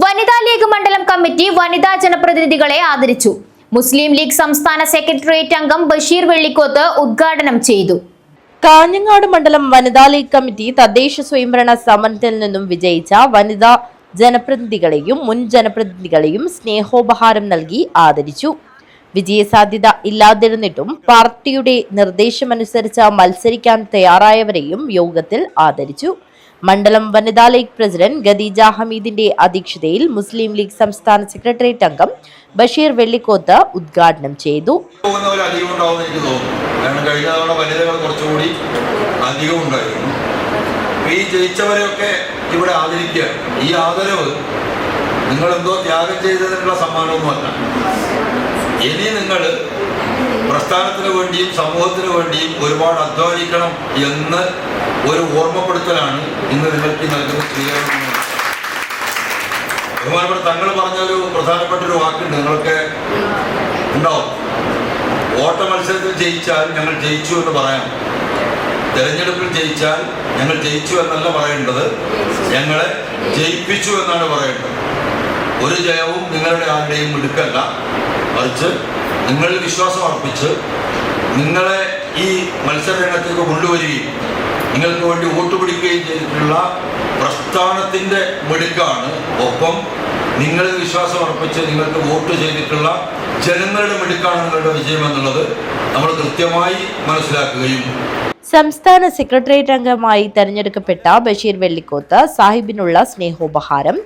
വനിതാ ലീഗ് മണ്ഡലം കമ്മിറ്റി വനിതാ ജനപ്രതിനിധികളെ ആദരിച്ചു. മുസ്ലിം ലീഗ് സംസ്ഥാന സെക്രട്ടേറിയറ്റ് അംഗം ബഷീർ വെള്ളിക്കോത്ത് ഉദ്ഘാടനം ചെയ്തു. കാഞ്ഞങ്ങാട് മണ്ഡലം വനിതാ ലീഗ് കമ്മിറ്റി തദ്ദേശ സ്വയംഭരണ സമരത്തിൽ നിന്നും വിജയിച്ച വനിതാ ജനപ്രതിനിധികളെയും മുൻ ജനപ്രതിനിധികളെയും സ്നേഹോപഹാരം നൽകി ആദരിച്ചു. വിജയസാധ്യത ഇല്ലാതിരുന്നിട്ടും പാർട്ടിയുടെ നിർദ്ദേശമനുസരിച്ച് മത്സരിക്കാൻ തയ്യാറായവരെയും യോഗത്തിൽ ആദരിച്ചു. മണ്ഡലം വനിതാ ലീഗ് പ്രസിഡന്റ് ഖദീജ ഹമീദിന്റെ അധ്യക്ഷതയിൽ മുസ്ലിം ലീഗ് സംസ്ഥാന സെക്രട്ടേറിയറ്റ് അംഗം ബഷീർ വെള്ളിക്കോത്ത് ഉദ്ഘാടനം ചെയ്തു. ഈ ജയിച്ചവരെയൊക്കെ ഇവിടെ ആദരിക്കുക. ഈ ആദരവ് നിങ്ങളെന്തോ ത്യാഗം ചെയ്തതിനുള്ള സമ്മാനമൊന്നുമല്ല. ഇനി നിങ്ങൾ പ്രസ്ഥാനത്തിന് വേണ്ടിയും സമൂഹത്തിന് വേണ്ടിയും ഒരുപാട് അധ്വാനിക്കണം എന്ന് ഒരു ഓർമ്മപ്പെടുത്തലാണ് ഇന്ന് നിങ്ങൾക്ക് നൽകുന്ന സ്വീകരണം. ബഹുമാനപ്പെട്ട തങ്ങൾ പറഞ്ഞൊരു പ്രധാനപ്പെട്ട ഒരു വാക്കുണ്ട്, നിങ്ങൾക്ക് ഉണ്ടാവും. വോട്ട മത്സരത്തിൽ ജയിച്ചാൽ ഞങ്ങൾ ജയിച്ചു എന്ന് പറയാം. തെരഞ്ഞെടുപ്പിൽ ജയിച്ചാൽ ഞങ്ങൾ ജയിച്ചു എന്നല്ല പറയേണ്ടത്, ഞങ്ങളെ ജയിപ്പിച്ചു എന്നാണ് പറയേണ്ടത്. ഒരു ജയവും നിങ്ങളുടെ ആരുടെയും എടുക്കല്ല, മറിച്ച് നിങ്ങൾ വിശ്വാസം അർപ്പിച്ച് നിങ്ങളെ ഈ മത്സര രംഗത്തേക്ക് കൊണ്ടുവരികയും നിങ്ങൾക്ക് വേണ്ടി വോട്ട് പിടിക്കുകയും ചെയ്തിട്ടുള്ള പ്രസ്ഥാനത്തിൻ്റെ മിടുക്കാണ്. ഒപ്പം നിങ്ങൾ വിശ്വാസം അർപ്പിച്ച് നിങ്ങൾക്ക് വോട്ട് ചെയ്തിട്ടുള്ള ജനങ്ങളുടെ മിടുക്കാണ് നിങ്ങളുടെ വിജയം എന്നുള്ളത് നമ്മൾ കൃത്യമായി മനസ്സിലാക്കുകയും. സംസ്ഥാന സെക്രട്ടേറിയറ്റ് അംഗമായി തെരഞ്ഞെടുക്കപ്പെട്ട ബഷീർ വെള്ളിക്കോത്ത് സാഹിബിനുള്ള സ്നേഹോപഹാരം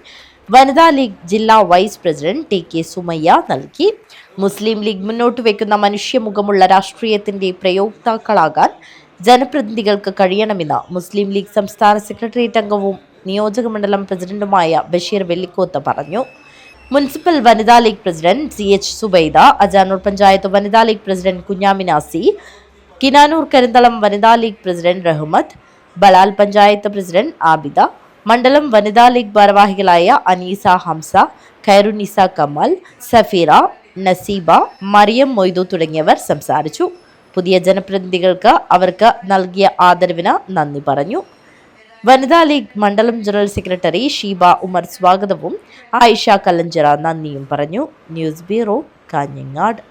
വനിതാ ലീഗ് ജില്ലാ വൈസ് പ്രസിഡന്റ് ടി.കെ. സുമയ്യ നൽകി. മുസ്ലിം ലീഗ് മുന്നോട്ട് വയ്ക്കുന്ന മനുഷ്യമുഖമുള്ള രാഷ്ട്രീയത്തിന്റെ പ്രയോക്താക്കളാകാൻ ജനപ്രതിനിധികൾക്ക് കഴിയണമെന്ന് മുസ്ലിം ലീഗ് സംസ്ഥാന സെക്രട്ടേറിയറ്റ് അംഗവും നിയോജക മണ്ഡലം പ്രസിഡന്റുമായ ബഷീർ വെള്ളിക്കോത്ത് പറഞ്ഞു. മുനിസിപ്പൽ വനിതാ league president CH Zubaida, Ajanur panchayat വനിതാ ലീഗ് പ്രസിഡന്റ് കുഞ്ഞാമിനാസി, കിനാനൂർ കരിന്തളം വനിതാ league president Rahmath, Balal panchayat president Abida, മണ്ഡലം വനിതാ ലീഗ് ഭാരവാഹികളായ അനീസ ഹംസ, ഖൈറുനിസ കമൽ, സഫീറ, നസീബ, മറിയം മൊയ്തു തുടങ്ങിയവർ സംസാരിച്ചു. പുതിയ ജനപ്രതിനിധികൾക്ക് അവർക്ക് നൽകിയ ആദരവിന് നന്ദി പറഞ്ഞു. വനിതാ ലീഗ് മണ്ഡലം ജനറൽ സെക്രട്ടറി ഷീബ ഉമർ സ്വാഗതവും ആയിഷ കല്ലഞ്ചിറ നന്ദിയും പറഞ്ഞു. News bureau, Kanhangad.